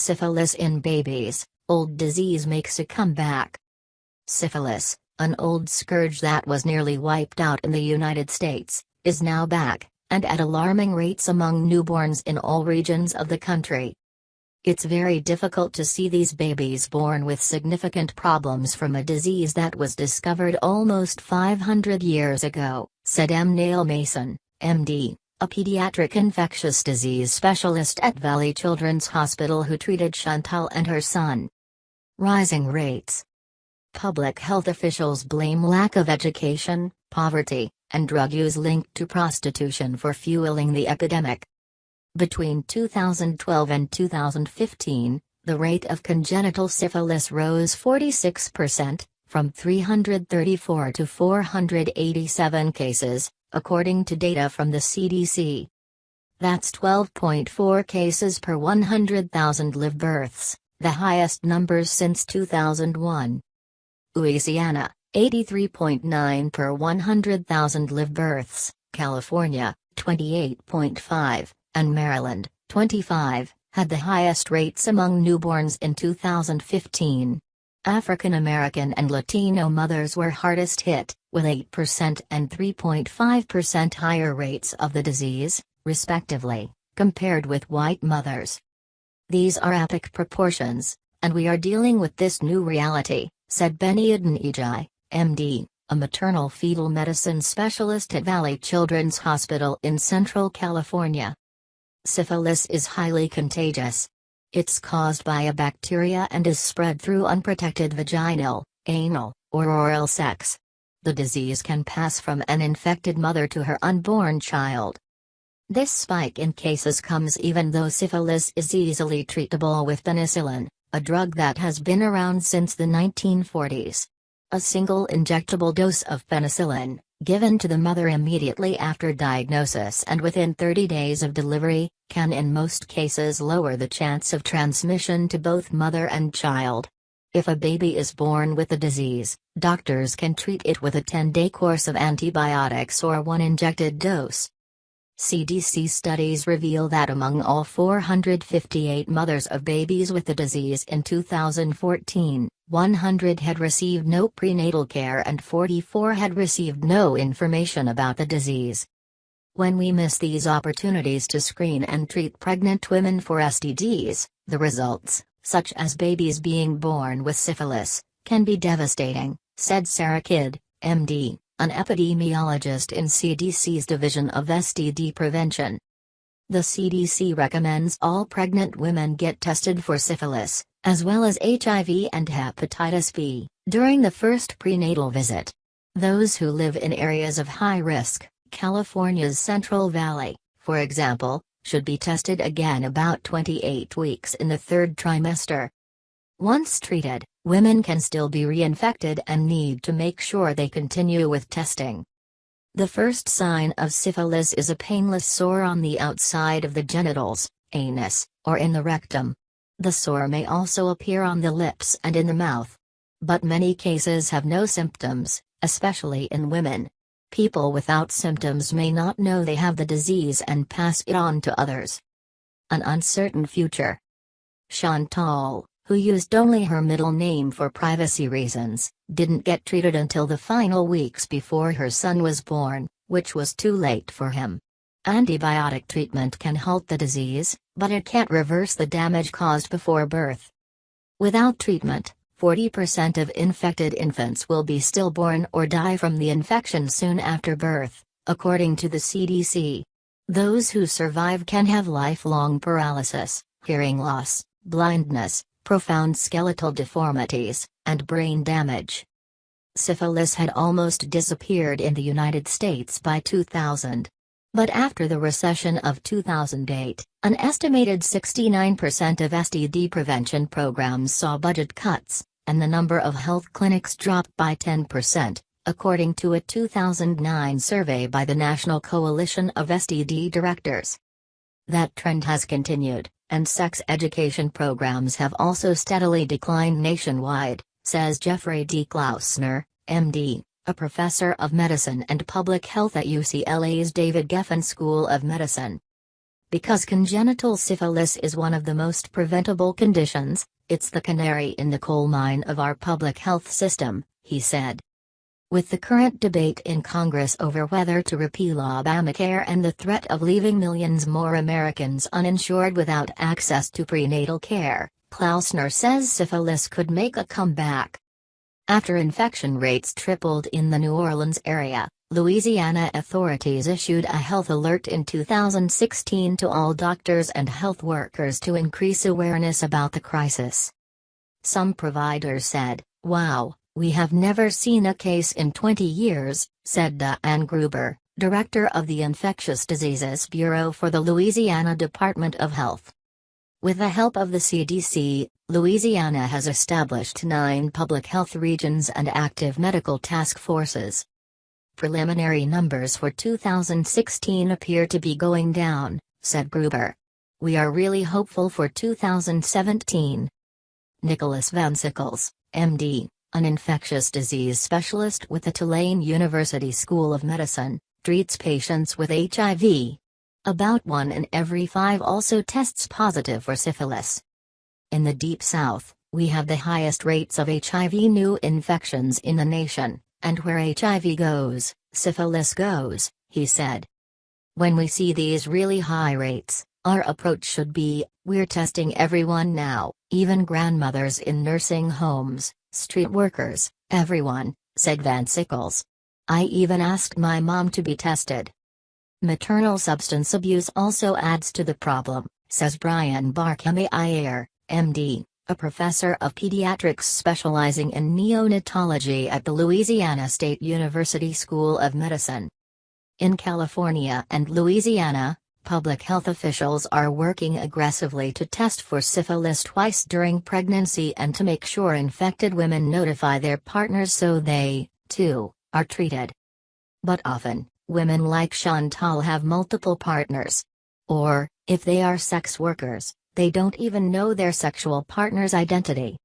Syphilis in babies, old disease makes a comeback. Syphilis, an old scourge that was nearly wiped out in the United States, is now back, and at alarming rates among newborns in all regions of the country. It's very difficult to see these babies born with significant problems from a disease that was discovered almost 500 years ago, said Nael Mhaissen, MD, a pediatric infectious disease specialist at Valley Children's Hospital who treated Chantal and her son. Rising rates. Public health officials blame lack of education, poverty, and drug use linked to prostitution for fueling the epidemic. Between 2012 and 2015, the rate of congenital syphilis rose 46%, from 334 to 487 cases, according to data from the CDC. That's 12.4 cases per 100,000 live births, the highest numbers since 2001. Louisiana, 83.9 per 100,000 live births, California, 28.5, and Maryland, 25, had the highest rates among newborns in 2015. African American and Latino mothers were hardest hit, with 8% and 3.5% higher rates of the disease, respectively, compared with white mothers. These are epic proportions, and we are dealing with this new reality, said Benny Adeniji, MD, a maternal fetal medicine specialist at Valley Children's Hospital in Central California. Syphilis is highly contagious. It's caused by a bacteria and is spread through unprotected vaginal, anal, or oral sex. The disease can pass from an infected mother to her unborn child. This spike in cases comes even though syphilis is easily treatable with penicillin, a drug that has been around since the 1940s. A single injectable dose of penicillin, given to the mother immediately after diagnosis and within 30 days of delivery, can in most cases lower the chance of transmission to both mother and child. If a baby is born with the disease, doctors can treat it with a 10-day course of antibiotics or one injected dose. CDC studies reveal that among all 458 mothers of babies with the disease in 2014, 100 had received no prenatal care and 44 had received no information about the disease. When we miss these opportunities to screen and treat pregnant women for STDs, the results, such as babies being born with syphilis, can be devastating, said Sarah Kidd, MD, an epidemiologist in CDC's Division of STD Prevention. The CDC recommends all pregnant women get tested for syphilis, as well as HIV and hepatitis B, during the first prenatal visit. Those who live in areas of high risk, California's Central Valley, for example, should be tested again about 28 weeks in the third trimester. Once treated, women can still be reinfected and need to make sure they continue with testing. The first sign of syphilis is a painless sore on the outside of the genitals, anus, or in the rectum. The sore may also appear on the lips and in the mouth. But many cases have no symptoms, especially in women. People without symptoms may not know they have the disease and pass it on to others. An uncertain future. Chantal, who used only her middle name for privacy reasons, didn't get treated until the final weeks before her son was born, which was too late for him. Antibiotic treatment can halt the disease, but it can't reverse the damage caused before birth. Without treatment, 40% of infected infants will be stillborn or die from the infection soon after birth, according to the CDC. Those who survive can have lifelong paralysis, hearing loss, blindness, profound skeletal deformities, and brain damage. Syphilis had almost disappeared in the United States by 2000. But after the recession of 2008, an estimated 69% of STD prevention programs saw budget cuts, and the number of health clinics dropped by 10%, according to a 2009 survey by the National Coalition of STD Directors. That trend has continued, and sex education programs have also steadily declined nationwide, says Jeffrey D. Klausner, MD, a professor of medicine and public health at UCLA's David Geffen School of Medicine. Because congenital syphilis is one of the most preventable conditions, it's the canary in the coal mine of our public health system, he said. With the current debate in Congress over whether to repeal Obamacare and the threat of leaving millions more Americans uninsured without access to prenatal care, Klausner says syphilis could make a comeback. After infection rates tripled in the New Orleans area, Louisiana authorities issued a health alert in 2016 to all doctors and health workers to increase awareness about the crisis. Some providers said, "Wow, we have never seen a case in 20 years, said Diane Gruber, director of the Infectious Diseases Bureau for the Louisiana Department of Health. With the help of the CDC, Louisiana has established 9 public health regions and active medical task forces. Preliminary numbers for 2016 appear to be going down, said Gruber. We are really hopeful for 2017. Nicholas Van Sickles, MD, an infectious disease specialist with the Tulane University School of Medicine, treats patients with HIV. About 1 in every 5 also tests positive for syphilis. In the Deep South, we have the highest rates of HIV new infections in the nation, and where HIV goes, syphilis goes, he said. When we see these really high rates, our approach should be, we're testing everyone now, even grandmothers in nursing homes, street workers, everyone, said Van Sickles. I even asked my mom to be tested. Maternal substance abuse also adds to the problem, says Brian Barkemy-Iyer, MD, a professor of pediatrics specializing in neonatology at the Louisiana State University School of Medicine. In California and Louisiana, public health officials are working aggressively to test for syphilis twice during pregnancy and to make sure infected women notify their partners so they, too, are treated. But often, women like Chantal have multiple partners. Or, if they are sex workers, they don't even know their sexual partner's identity.